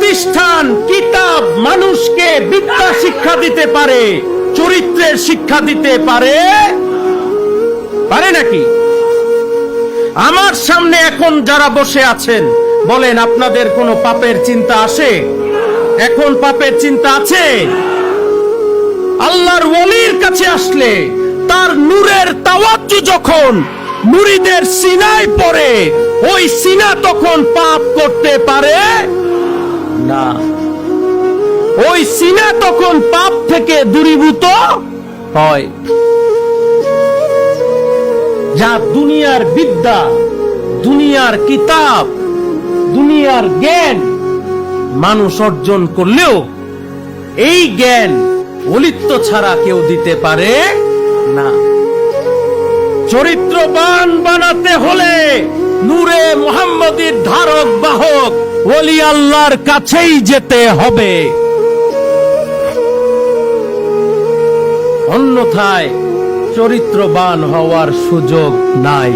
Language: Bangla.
প্রতিষ্ঠান কিতাব মানুষকে বিদ্যা শিক্ষা দিতে পারে, চরিত্রের শিক্ষা দিতে পারে পারে নাকি? আমার সামনে এখন যারা বসে আছেন, বলেন আপনাদের কোনো পাপের চিন্তা আসে? এখন পাপের চিন্তা আছে? আল্লাহর ওলির কাছে আসলে তার নূরের তাওয়াজ্জু যখন মুরিদের সিনায় পড়ে, ওই সিনা তখন পাপ করতে পারে না। ওই সিনা তখন পাপ থেকে দূরীভূত হয়। যা দুনিয়ার বিদ্যা, দুনিয়ার কিতাব, দুনিয়ার জ্ঞান মানুষ অর্জন করলেও এই জ্ঞান ওলিত্ব ছাড়া কেউ দিতে পারে না। চরিত্রবান বানাতে হলে নূরে মুহাম্মদীর ধারক বাহক ওলি আল্লাহর কাছেই যেতে হবে, অন্যথায় চরিত্রবান হওয়ার সুযোগ নাই।